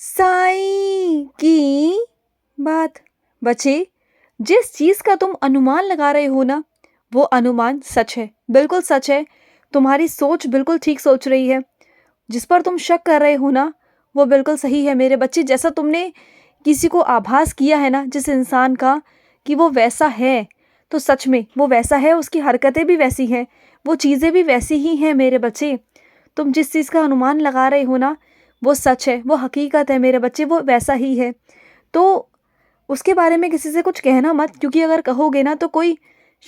साईं की बात। बच्चे, जिस चीज़ का तुम अनुमान लगा रहे हो ना, वो अनुमान सच है, बिल्कुल सच है। तुम्हारी सोच बिल्कुल ठीक सोच रही है। जिस पर तुम शक कर रहे हो ना, वो बिल्कुल सही है मेरे बच्चे। जैसा तुमने किसी को आभास किया है ना, जिस इंसान का, कि वो वैसा है, तो सच में वो वैसा है, उसकी हरकतें भी वैसी हैं, वो चीज़ें भी वैसी ही हैं मेरे बच्चे। तुम जिस चीज़ का अनुमान लगा रहे हो ना, वो सच है, वो हकीकत है मेरे बच्चे, वो वैसा ही है। तो उसके बारे में किसी से कुछ कहना मत, क्योंकि अगर कहोगे ना तो कोई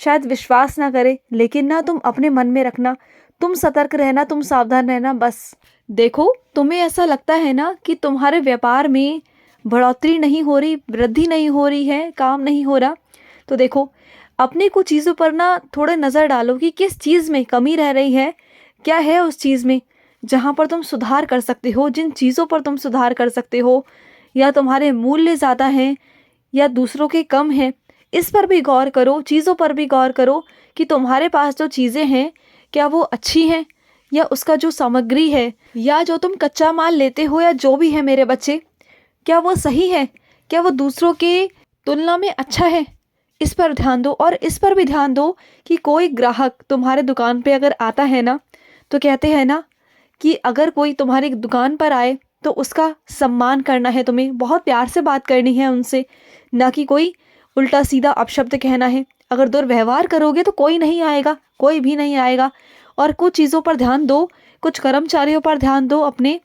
शायद विश्वास ना करे। लेकिन ना, तुम अपने मन में रखना, तुम सतर्क रहना, तुम सावधान रहना बस। देखो, तुम्हें ऐसा लगता है ना कि तुम्हारे व्यापार में बढ़ोतरी नहीं हो रही, वृद्धि नहीं हो रही है, काम नहीं हो रहा, तो देखो, अपनी कुछ चीज़ों पर ना थोड़ा नज़र डालो कि किस चीज़ में कमी रह रही है, क्या है उस चीज़ में जहाँ पर तुम सुधार कर सकते हो, जिन चीज़ों पर तुम सुधार कर सकते हो, या तुम्हारे मूल्य ज़्यादा हैं या दूसरों के कम हैं, इस पर भी गौर करो, चीज़ों पर भी गौर करो कि तुम्हारे पास जो चीज़ें हैं, क्या वो अच्छी हैं, या उसका जो सामग्री है, या जो तुम कच्चा माल लेते हो, या जो भी है मेरे बच्चे, क्या वो सही है, क्या वो दूसरों के तुलना में अच्छा है। इस पर ध्यान दो, और इस पर भी ध्यान दो कि कोई ग्राहक तुम्हारे दुकान पे अगर आता है ना, तो कहते हैं ना कि अगर कोई तुम्हारी दुकान पर आए तो उसका सम्मान करना है, तुम्हें बहुत प्यार से बात करनी है उनसे, ना कि कोई उल्टा सीधा अपशब्द कहना है। अगर दुर्व्यवहार करोगे तो कोई नहीं आएगा, कोई भी नहीं आएगा। और कुछ चीज़ों पर ध्यान दो, कुछ कर्मचारियों पर ध्यान दो अपने,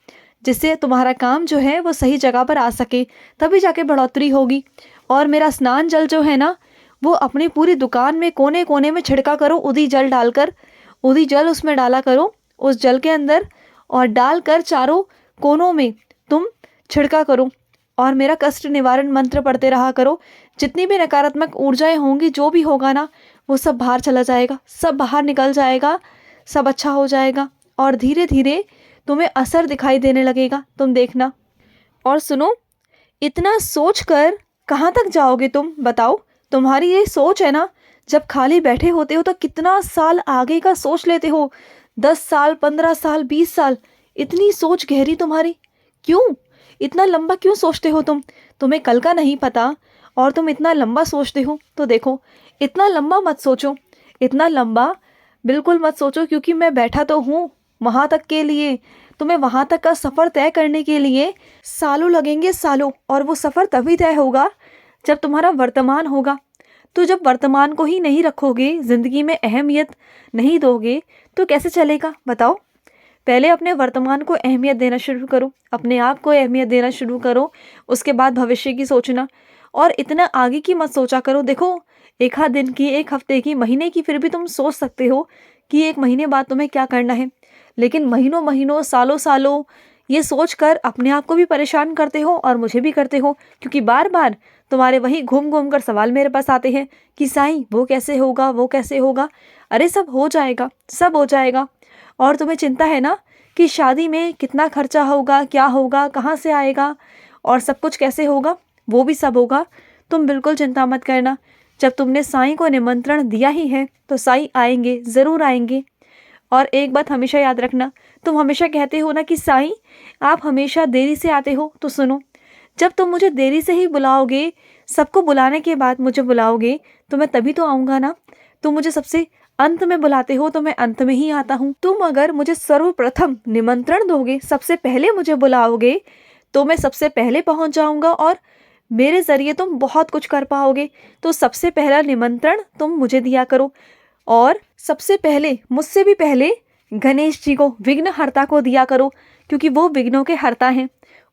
जिससे तुम्हारा काम जो है वो सही जगह पर आ सके, तभी जाके बढ़ोतरी होगी। और मेरा स्नान जल जो है ना, वो अपनी पूरी दुकान में कोने कोने में छिड़का करो, उदी जल डालकर, उदी जल उसमें डाला करो, उस जल के अंदर, और डालकर चारों कोनों में तुम छिड़का करो। और मेरा कष्ट निवारण मंत्र पढ़ते रहा करो। जितनी भी नकारात्मक ऊर्जाएं होंगी, जो भी होगा ना, वो सब बाहर चला जाएगा, सब बाहर निकल जाएगा, सब अच्छा हो जाएगा, और धीरे धीरे तुम्हें असर दिखाई देने लगेगा, तुम देखना। और सुनो, इतना सोच कर कहाँ तक जाओगे तुम, बताओ। तुम्हारी ये सोच है ना, जब खाली बैठे होते हो तो कितना साल आगे का सोच लेते हो, 10 साल, 15 साल, 20 साल, इतनी सोच गहरी तुम्हारी। क्यों इतना लंबा क्यों सोचते हो तुम? तुम्हें कल का नहीं पता, और तुम इतना लंबा सोचते हो। तो देखो, इतना लंबा मत सोचो, इतना लंबा बिल्कुल मत सोचो, क्योंकि मैं बैठा तो हूँ वहाँ तक के लिए। तुम्हें वहाँ तक का सफ़र तय करने के लिए सालों लगेंगे, सालों। और वो सफ़र तभी तय होगा जब तुम्हारा वर्तमान होगा। तो जब वर्तमान को ही नहीं रखोगे, ज़िंदगी में अहमियत नहीं दोगे, तो कैसे चलेगा, बताओ। पहले अपने वर्तमान को अहमियत देना शुरू करो, अपने आप को अहमियत देना शुरू करो, उसके बाद भविष्य की सोचना। और इतना आगे की मत सोचा करो। देखो, एक आध दिन की, एक हफ्ते की, महीने की, फिर भी तुम सोच सकते हो कि एक महीने बाद तुम्हें क्या करना है। लेकिन महीनों महीनों, सालों सालों ये सोच कर अपने आप को भी परेशान करते हो, और मुझे भी करते हो, क्योंकि बार बार तुम्हारे वही घूम घूम कर सवाल मेरे पास आते हैं कि साईं, वो कैसे होगा, वो कैसे होगा। अरे सब हो जाएगा, सब हो जाएगा। और तुम्हें चिंता है ना कि शादी में कितना खर्चा होगा, क्या होगा, कहाँ से आएगा, और सब कुछ कैसे होगा, वो भी सब होगा। तुम बिल्कुल चिंता मत करना। जब तुमने साईं को निमंत्रण दिया ही है, तो साईं आएंगे, ज़रूर आएंगे। और एक बात हमेशा याद रखना, तुम हमेशा कहते हो ना कि साईं, आप हमेशा देरी से आते हो। तो सुनो, जब तुम मुझे देरी से ही बुलाओगे, सबको बुलाने के बाद मुझे बुलाओगे, तो मैं तभी तो आऊँगा ना। तुम मुझे सबसे अंत में बुलाते हो, तो मैं अंत में ही आता हूँ। तुम अगर मुझे सर्वप्रथम निमंत्रण दोगे, सबसे पहले मुझे बुलाओगे, तो मैं सबसे पहले पहुँच जाऊँगा, और मेरे ज़रिए तुम बहुत कुछ कर पाओगे। तो सबसे पहला निमंत्रण तुम मुझे दिया करो, और सबसे पहले, मुझसे भी पहले, गणेश जी को, विघ्नहर्ता को दिया करो, क्योंकि वो विघ्नों के हर्ता हैं,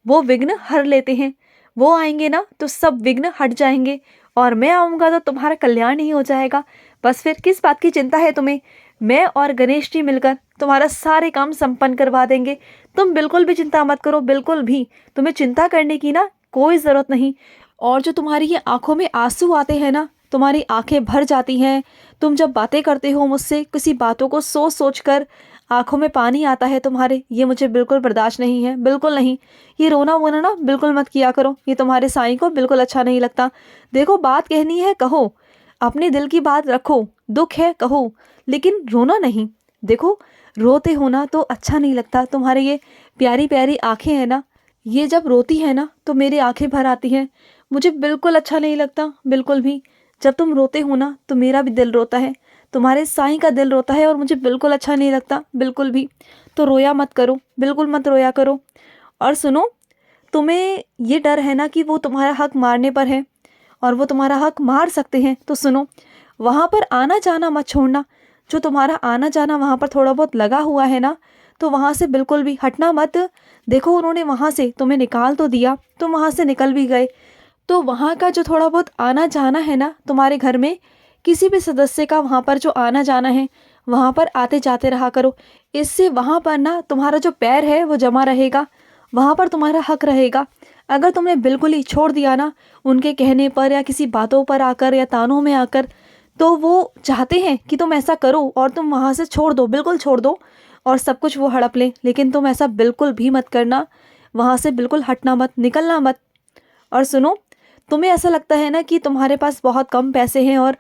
वो विघ्न हर लेते हैं। वो आएंगे ना तो सब विघ्न हट जाएंगे, और मैं आऊँगा तो तुम्हारा कल्याण ही हो जाएगा। बस फिर किस बात की चिंता है तुम्हें? मैं और गणेश जी मिलकर तुम्हारा सारे काम संपन्न करवा देंगे। तुम बिल्कुल भी चिंता मत करो, बिल्कुल भी। तुम्हें चिंता करने की ना कोई ज़रूरत नहीं। और जो तुम्हारी ये आंखों में आंसू आते हैं ना, तुम्हारी आंखें भर जाती हैं, तुम जब बातें करते हो मुझसे, किसी बातों को सोच सोच कर आंखों में पानी आता है तुम्हारे, ये मुझे बिल्कुल बर्दाश्त नहीं है, बिल्कुल नहीं। ये रोना वोना ना बिल्कुल मत किया करो, ये तुम्हारे साईं को बिल्कुल अच्छा नहीं लगता। देखो, बात कहनी है कहो, अपने दिल की बात रखो, दुख है कहो, लेकिन रोना नहीं। देखो, रोते होना तो अच्छा नहीं लगता। तुम्हारे ये प्यारी प्यारी आंखें हैं ना, ये जब रोती है ना तो मेरी आंखें भर आती हैं। मुझे बिल्कुल अच्छा नहीं लगता, बिल्कुल भी। जब तुम रोते हो ना तो मेरा भी दिल रोता है, तुम्हारे साईं का दिल रोता है और मुझे बिल्कुल अच्छा नहीं लगता, बिल्कुल भी। तो रोया मत करो, बिल्कुल मत रोया करो। और सुनो, तुम्हें ये डर है ना कि वो तुम्हारा हक मारने पर है और वो तुम्हारा हक मार सकते हैं, तो सुनो, वहाँ पर आना जाना मत छोड़ना। जो तुम्हारा आना जाना वहाँ पर थोड़ा बहुत लगा हुआ है ना, तो वहाँ से बिल्कुल भी हटना मत। देखो, उन्होंने वहाँ से तुम्हें निकाल तो दिया, तुम वहाँ से निकल भी गए, तो वहाँ का जो थोड़ा बहुत आना जाना है ना तुम्हारे घर में, किसी भी सदस्य का वहाँ पर जो आना जाना है, वहाँ पर आते जाते रहा करो। इससे वहाँ पर ना तुम्हारा जो पैर है वो जमा रहेगा, वहाँ पर तुम्हारा हक रहेगा। अगर तुमने बिल्कुल ही छोड़ दिया ना, उनके कहने पर या किसी बातों पर आकर या तानों में आकर, तो वो चाहते हैं कि तुम ऐसा करो और तुम वहाँ से छोड़ दो, बिल्कुल छोड़ दो और सब कुछ वो हड़प लें, लेकिन तुम ऐसा बिल्कुल भी मत करना। वहाँ से बिल्कुल हटना मत, निकलना मत। और सुनो, तुम्हें ऐसा लगता है ना कि तुम्हारे पास बहुत कम पैसे हैं और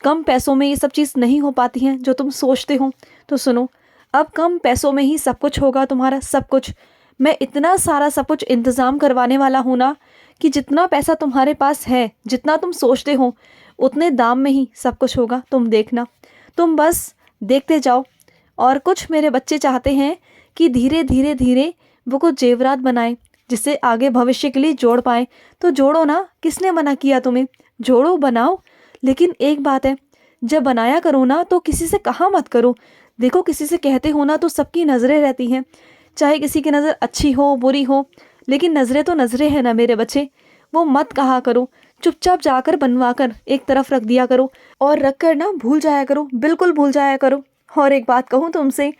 कम पैसों में ये सब चीज़ नहीं हो पाती हैं जो तुम सोचते हो, तो सुनो, अब कम पैसों में ही सब कुछ होगा, तुम्हारा सब कुछ। मैं इतना सारा सब कुछ इंतज़ाम करवाने वाला हूँ ना कि जितना पैसा तुम्हारे पास है, जितना तुम सोचते हो, उतने दाम में ही सब कुछ होगा, तुम देखना। तुम बस देखते जाओ। और कुछ मेरे बच्चे चाहते हैं कि धीरे धीरे धीरे वो कुछ जेवरात बनाए जिससे आगे भविष्य के लिए जोड़ पाए। तो जोड़ो ना, किसने मना किया तुम्हें? जोड़ो, बनाओ। लेकिन एक बात है, जब बनाया करो ना तो किसी से कहा मत करो। देखो, किसी से कहते हो ना तो सबकी नज़रें रहती हैं, चाहे किसी की नज़र अच्छी हो बुरी हो, लेकिन नज़रें तो नज़रें हैं ना मेरे बच्चे। वो मत कहा करो, चुपचाप जाकर बनवा कर एक तरफ रख दिया करो और रख कर ना भूल जाया करो, बिल्कुल भूल जाया करो। और एक बात कहूँ तुमसे,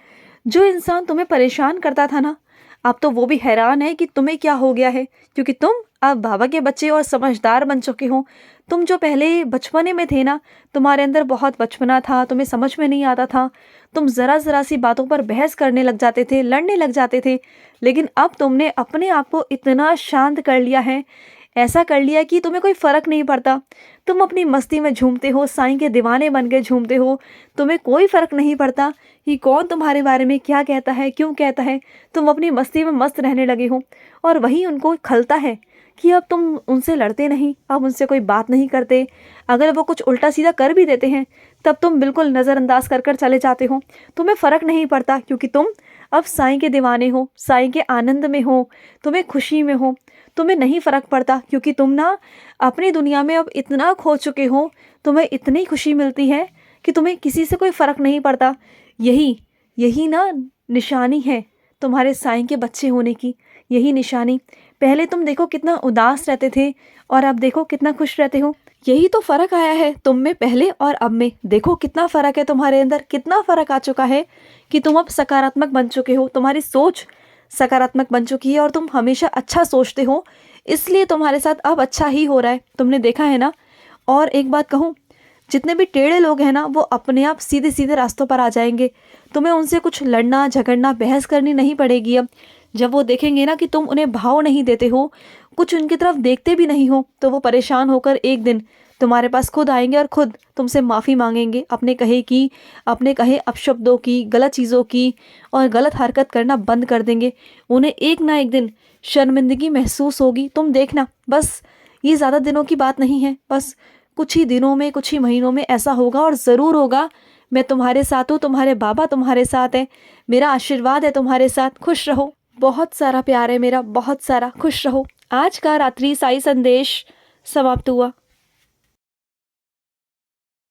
जो इंसान तुम्हें परेशान करता था ना, अब तो वो भी हैरान है कि तुम्हें क्या हो गया है, क्योंकि तुम अब बाबा के बच्चे और समझदार बन चुके हो। तुम जो पहले बचपने में थे ना, तुम्हारे अंदर बहुत बचपना था, तुम्हें समझ में नहीं आता था, तुम ज़रा ज़रा सी बातों पर बहस करने लग जाते थे, लड़ने लग जाते थे। लेकिन अब तुमने अपने आप को इतना शांत कर लिया है, ऐसा कर लिया कि तुम्हें कोई फ़र्क नहीं पड़ता। तुम अपनी मस्ती में झूमते हो, साईं के दीवाने बन के झूमते हो। तुम्हें कोई फ़र्क नहीं पड़ता कि कौन तुम्हारे बारे में क्या कहता है, क्यों कहता है। तुम अपनी मस्ती में मस्त रहने लगे हो और वही उनको खलता है कि अब तुम उनसे लड़ते नहीं, अब उनसे कोई बात नहीं करते। अगर वो कुछ उल्टा सीधा कर भी देते हैं तब तुम बिल्कुल नज़रअंदाज कर कर चले जाते हो। तुम्हें फ़र्क नहीं पड़ता क्योंकि तुम अब साईं के दीवाने हो, साईं के आनंद में हो, तुम्हें खुशी में हो। तुम्हें नहीं फ़र्क पड़ता क्योंकि तुम ना अपनी दुनिया में अब इतना खो चुके हो, तुम्हें इतनी खुशी मिलती है कि तुम्हें किसी से कोई फ़र्क नहीं पड़ता। यही यही ना निशानी है तुम्हारे साईं के बच्चे होने की, यही निशानी। पहले तुम देखो कितना उदास रहते थे और अब देखो कितना खुश रहते हो। यही तो फ़र्क आया है तुम में, पहले और अब में। देखो कितना फ़र्क है तुम्हारे अंदर, कितना फ़र्क आ चुका है कि तुम अब सकारात्मक बन चुके हो, तुम्हारी सोच सकारात्मक बन चुकी है और तुम हमेशा अच्छा सोचते हो, इसलिए तुम्हारे साथ अब अच्छा ही हो रहा है। तुमने देखा है ना। और एक बात कहूँ, जितने भी टेढ़े लोग हैं ना वो अपने आप सीधे सीधे रास्तों पर आ जाएंगे। तुम्हें उनसे कुछ लड़ना झगड़ना बहस करनी नहीं पड़ेगी अब। जब वो देखेंगे ना कि तुम उन्हें भाव नहीं देते हो, कुछ उनकी तरफ देखते भी नहीं हो, तो वो परेशान होकर एक दिन तुम्हारे पास खुद आएंगे और खुद तुमसे माफ़ी मांगेंगे अपने कहे अपशब्दों की, गलत चीज़ों की, और गलत हरकत करना बंद कर देंगे। उन्हें एक ना एक दिन शर्मिंदगी महसूस होगी, तुम देखना। बस ये ज़्यादा दिनों की बात नहीं है, बस कुछ ही दिनों में, कुछ ही महीनों में ऐसा होगा और ज़रूर होगा। मैं तुम्हारे साथ हूँ, तुम्हारे बाबा तुम्हारे साथ है, मेरा आशीर्वाद है तुम्हारे साथ। खुश रहो, बहुत सारा प्यार है मेरा, बहुत सारा। खुश रहो। आज का रात्रि साई संदेश समाप्त हुआ।